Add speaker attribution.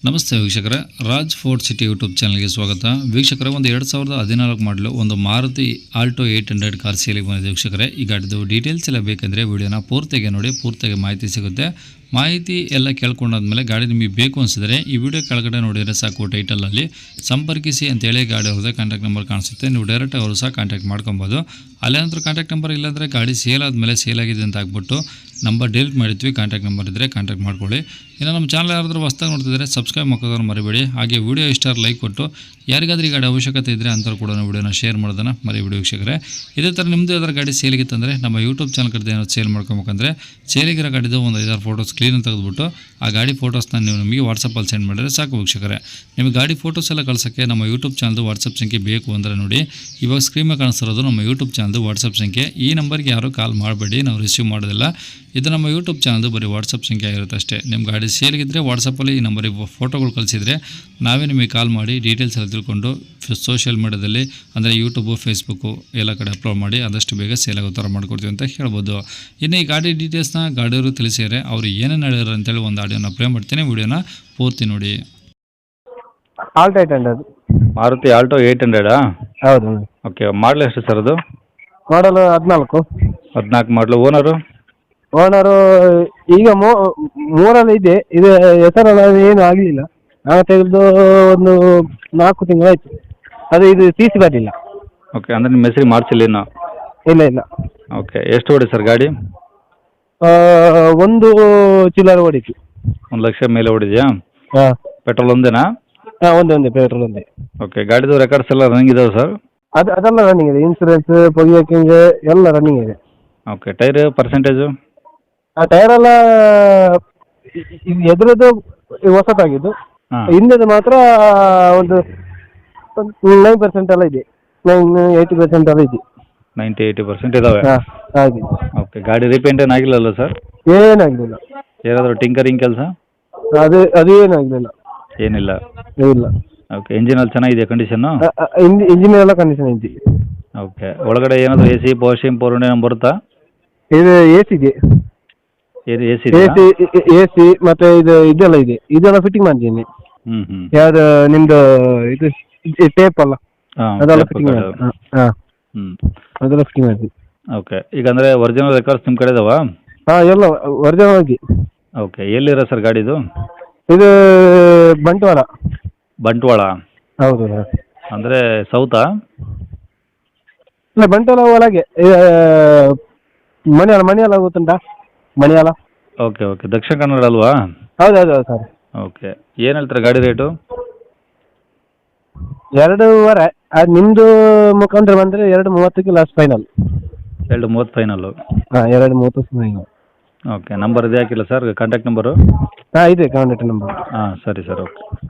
Speaker 1: ನಮಸ್ತೆ ವೀಕ್ಷಕರೇ, Raj fort city YouTube ಚಾನಲ್ಗೆ ಸ್ವಾಗತ. ವೀಕ್ಷಕರೇ, ಒಂದು 2014 ಮಾಡಲು ಒಂದು ಮಾರುತಿ ಆಲ್ಟೋ 800 ಕಾರ್ ಸೇಲಿಗೆ ಬಂದಿದೆ. ವೀಕ್ಷಕರೇ, ಈ ಗಾಡಿದು ಡೀಟೇಲ್ಸ್ ಎಲ್ಲ ಬೇಕಂದರೆ ವಿಡಿಯೋನ ಪೂರ್ತಿಗೆ ನೋಡಿ, ಪೂರ್ತಿಗೆ ಮಾಹಿತಿ ಸಿಗುತ್ತೆ. ಮಾಹಿತಿ ಎಲ್ಲ ಕೇಳ್ಕೊಂಡಾದ್ಮೇಲೆ ಗಾಡಿ ನಿಮಗೆ ಬೇಕು ಅನಿಸಿದರೆ ಈ ವಿಡಿಯೋ ಕೆಳಗಡೆ ನೋಡಿದರೆ ಸಾಕು, ಟೈಟಲಲ್ಲಿ ಸಂಪರ್ಕಿಸಿ ಅಂತೇಳಿ ಗಾಡಿ ಅವ್ರದ್ದೇ ಕಾಂಟ್ಯಾಕ್ಟ್ ನಂಬರ್ ಕಾಣಿಸುತ್ತೆ. ನೀವು ಡೈರೆಕ್ಟ್ ಅವರು ಸಹ ಕಾಂಟ್ಯಾಕ್ಟ್ ಮಾಡ್ಕೊಬೋದು. ಅಲ್ಲೇನಂತರ ಕಾಂಟ್ಯಾಕ್ಟ್ ನಂಬರ್ ಇಲ್ಲಾಂದರೆ ಗಾಡಿ ಸೇಲ್ ಆದಮೇಲೆ ಸೇಲ್ ಆಗಿದೆ ಅಂತ ಆಗ್ಬಿಟ್ಟು ನಂಬರ್ ಡಿಲೀಟ್ ಮಾಡಿದ್ವಿ. ಕಾಂಟ್ಯಾಕ್ಟ್ ನಂಬರ್ ಇದ್ದರೆ ಕಾಂಟ್ಯಾಕ್ಟ್ ಮಾಡ್ಕೊಳ್ಳಿ. ಇನ್ನು ನಮ್ಮ ಚಾನಲ್ ಯಾರಾದರೂ ಹೊಸ್ದಾಗಿ ನೋಡ್ತಿದ್ರೆ ಸಬ್ಸ್ಕ್ರೈಬ್ ಮಾಡೋದನ್ನು ಮರಿಬೇಡಿ. ಹಾಗೆ ವಿಡಿಯೋ ಇಷ್ಟ ಲೈಕ್ ಕೊಟ್ಟು ಯಾರಿಗಾದ್ರೂ ಈ ಗಾಡಿ ಅವಶ್ಯಕತೆ ಇದ್ದರೆ ಅಂಥವ್ರು ಕೂಡ ವಿಡಿಯೋನ ಶೇರ್ ಮಾಡೋದನ್ನು ಮರಿಬೇಡಿ. ವೀಕ್ಷಕರೇ, ಇದೇ ಥರ ನಿಮ್ಮದು ಯಾವ್ದಾರು ಗಾಡಿ ಸೇಲಿಗಿತ್ತಂದರೆ ನಮ್ಮ ಯೂಟ್ಯೂಬ್ ಚಾನಲ್ ಕಡೆ ಏನಾದ್ರು ಸೇಲ್ ಮಾಡ್ಕೊಬೇಕಂದ್ರೆ ಸೇಲಿಗಿರೋ ಗಾಡಿದು ಒಂದು 5-6 ಫೋಟೋಸ್ ಕ್ಲೀನ್ ತೆಗೆದುಬಿಟ್ಟು ಆ ಗಾಡಿ ಫೋಟೋಸ್ನ ನೀವು ನಮಗೆ ವಾಟ್ಸಪ್ಪಲ್ಲಿ ಸೆಂಡ್ ಮಾಡಿದರೆ ಸಾಕು. ವೀಕ್ಷಕರೇ, ನಿಮಗೆ ಗಾಡಿ ಫೋಟೋಸ್ ಎಲ್ಲ ಕಳ್ಸೋಕ್ಕೆ ನಮ್ಮ ಯೂಟ್ಯೂಬ್ ಚಾನಲ್ದು ವಾಟ್ಸಪ್ ಸಂಖ್ಯೆ ಬೇಕು ಅಂದರೆ ನೋಡಿ, ಇವಾಗ ಸ್ಕ್ರೀನ್ ಮೇಲೆ ಕಾಣಿಸ್ತಿರೋದು ನಮ್ಮ ಯೂಟ್ಯೂಬ್ ಚಾನಲ್ದು ವಾಟ್ಸಪ್ ಸಂಖ್ಯೆ. ಈ ನಂಬರ್ಗೆ ಯಾರೂ ಕಾಲ್ ಮಾಡಬೇಡಿ, ನಾವು ರಿಸೀವ್ ಮಾಡೋದಿಲ್ಲ. ಇದು ನಮ್ಮ ಯೂಟ್ಯೂಬ್ ಚಾನಲ್ದು ಬರೀ ವಾಟ್ಸಪ್ ಸಂಖ್ಯೆ ಆಗಿರುತ್ತೆ ಅಷ್ಟೇ. ನಿಮ್ಮ ಗಾಡಿ ಸೇಲ್ಗಿದ್ದರೆ ವಾಟ್ಸಪ್ಪಲ್ಲಿ ಈ ನಂಬರಿಗೆ ಫೋಟೋಗಳು ಕಳಿಸಿದರೆ ನಾವೇ ನಿಮಗೆ ಕಾಲ್ ಮಾಡಿ ಡೀಟೇಲ್ಸ್ ಎಲ್ಲ ತಿಳ್ಕೊಂಡು ಸೋಷಿಯಲ್ ಮೀಡಿಯಾದಲ್ಲಿ ಅಂದರೆ ಯೂಟ್ಯೂಬು, ಫೇಸ್ಬುಕ್ಕು ಎಲ್ಲ ಕಡೆ ಅಪ್ಲೋಡ್ ಮಾಡಿ ಆದಷ್ಟು ಬೇಗ ಸೇಲ್ ಆಗೋ ಥರ ಮಾಡ್ಕೊಡ್ತೀವಿ ಅಂತ ಹೇಳ್ಬೋದು. ಇನ್ನು ಈ ಗಾಡಿ ಡೀಟೇಲ್ಸ್ನ ಗಾಡಿಯವರು ತಿಳಿಸಿದರೆ ಅವರು ಏನೇನು ಹೇಳಿದ್ರು ಅಂತೇಳಿ ಒಂದು ಆಡಿಯೋನ ಪ್ಲೇ ಮಾಡ್ತೀನಿ, ವಿಡಿಯೋನ ಪೂರ್ತಿ ನೋಡಿ.
Speaker 2: ಆಲ್ಟೋ 800
Speaker 3: ಮಾರುತಿ ಆಲ್ಟೋ 800
Speaker 2: ಹೌದು.
Speaker 3: ಓಕೆ, ಮಾಡಲ್ ಎಷ್ಟು ಸರ್ ಅದು?
Speaker 2: ಮಾಡಲು 14
Speaker 3: ಮಾಡಲು.
Speaker 2: ಓನರು ಈಗ ಮೂರಲ್ಲಿ ಇದೆ. ಇದು ಹೆಸರಲ್ಲ ಏನು ಆಗಲಿಲ್ಲ. ನಾವು ತೆಗೆದು ಒಂದು 4 ತಿಂಗಳಾಯ್ತು. ಅದು ಇದು CC ಬರಲಿಲ್ಲ.
Speaker 3: ಓಕೆ, ಅಂದರೆ ನಿಮ್ಮ ಹೆಸರಿಗೆ ಮಾಡಿಸಿಲ್ಲ ಇನ್ನು?
Speaker 2: ಇಲ್ಲ.
Speaker 3: ಓಕೆ, ಎಷ್ಟು ಓಡಿ ಸರ್ ಗಾಡಿ?
Speaker 2: ಒಂದು ಚಿಲ್ಲರ್ ಓಡಿತು.
Speaker 3: 1 ಲಕ್ಷ ಮೇಲೆ ಓಡಿದೆಯಾ?
Speaker 2: ಹಾಂ.
Speaker 3: ಪೆಟ್ರೋಲ್ ಒಂದೇನಾ?
Speaker 2: ಹಾಂ, ಒಂದೇ ಪೆಟ್ರೋಲ್ ಒಂದೇ.
Speaker 3: ಓಕೆ, ಗಾಡಿದು ರೆಕಾರ್ಡ್ಸ್ ಎಲ್ಲ ರನ್ನಿಂಗ್ ಇದಾವೆ ಸರ್?
Speaker 2: ಅದೆಲ್ಲ ರನ್ನಿಂಗ್ ಇದೆ. ಇನ್ಸೂರೆನ್ಸ್, ಪೊಗಿಯಕಿಂಗ್ ಎಲ್ಲ ರನ್ನಿಂಗ್ ಇದೆ.
Speaker 3: Okay, tyre percentage?
Speaker 2: ಆ ಟೈರೆಲ್ಲ ಎದುರದ್ದು ಹೊಸತಾಗಿದ್ದು, ಹಿಂದೆದು ಮಾತ್ರ ಒಂದು 9% ಎಲ್ಲ ಇದೆ. 80% ಎಲ್ಲ ಇದೆ.
Speaker 3: 90-80% ಇದಾವೆ?
Speaker 2: ಹಾಂ, ಹಾಗೆ.
Speaker 3: ಓಕೆ, ಗಾಡಿ ರೀಪೇಂಟ್ ಏನು ಆಗಿಲ್ಲಲ್ಲ ಸರ್?
Speaker 2: ಏನಾಗಲಿಲ್ಲ.
Speaker 3: ಏನಾದರೂ ಟಿಂಕರಿಂಗ್ ಕೆಲಸ?
Speaker 2: ಅದು ಏನಾಗಲಿಲ್ಲ.
Speaker 3: ಏನಿಲ್ಲ?
Speaker 2: ಇಲ್ಲ.
Speaker 3: ಓಕೆ, ಇಂಜಿನ್ ಅಲ್ಲಿ ಚೆನ್ನಾಗಿದೆ ಕಂಡೀಷನ್ನು?
Speaker 2: ಇಂಜಿನ್ ಎಲ್ಲ ಕಂಡೀಷನ್ ಇದೆ.
Speaker 3: ಓಕೆ, ಒಳಗಡೆ ಏನಾದರೂ AC, power steering, power window ಬರುತ್ತಾ?
Speaker 2: ಇದು AC ಇದೆ. AC ಮತ್ತೆ ಇದೆಲ್ಲ ಇದೆ. ಇದೆಲ್ಲ ಫಿಟ್ಟಿಂಗ್ ಮಾಡಿದ್ದೀನಿ. ಯಾವ್ದು ನಿಮ್ದು ಇದು ಟೇಪ್ ಅಲ್ಲ, ಅದೆಲ್ಲ ಫಿಟ್ಟಿಂಗ್ ಮಾಡಿ. ಹಾಂ, ಅದೆಲ್ಲ ಫಿಟ್ಟಿಂಗ್ ಮಾಡಿದ್ದೀನಿ.
Speaker 3: ಓಕೆ, ಈಗ ಅಂದರೆ ಒರಿಜಿನಲ್ ರೆಕಾರ್ಡ್ಸ್ ನಿಮ್ಮ ಕಡೆ ಇದಾವಾ?
Speaker 2: ಹಾಂ, ಎಲ್ಲ ಒರಿಜಿನಲ್ ಆಗಿ.
Speaker 3: ಓಕೆ, ಎಲ್ಲಿರೋ ಸರ್ ಗಾಡಿದು?
Speaker 2: ಇದು ಬಂಟ್ವಾಳ. ಹೌದು.
Speaker 3: ಅಂದರೆ ಸೌತಾ?
Speaker 2: ಇಲ್ಲ, ಬಂಟ್ವಾಳ ಒಳಗೆ ಮಣಿಯಾಲ ಗೊತ್ತುಂಟಾ? ಮಣಿಯಾಲ.
Speaker 3: ಓಕೆ, ದಕ್ಷಿಣ ಕನ್ನಡ ಅಲ್ವಾ?
Speaker 2: ಹೌದು ಸರ್.
Speaker 3: ಓಕೆ, ಏನು ಹೇಳ್ತಾರೆ ಗಾಡಿ ರೇಟು?
Speaker 2: 2.5. ಅದು ನಿಮ್ಮದು ಮುಖಾಂತರ ಬಂದರೆ 2.30ಕ್ಕೆ ಲಾಸ್ಟ್ ಫೈನಲ್.
Speaker 3: 2.30 ಫೈನಲ್ಲು?
Speaker 2: ಹಾಂ, 2.30 ಫೈನಲ್.
Speaker 3: ಓಕೆ, ನಂಬರ್ ಇದೆ ಹಾಕಿಲ್ಲ ಸರ್ ಕಾಂಟ್ಯಾಕ್ಟ್ ನಂಬರು?
Speaker 2: ಹಾಂ, ಇದೆ ಕಾಂಟ್ಯಾಕ್ಟ್ ನಂಬರ್.
Speaker 3: ಹಾಂ, ಸರಿ ಸರ್. ಓಕೆ.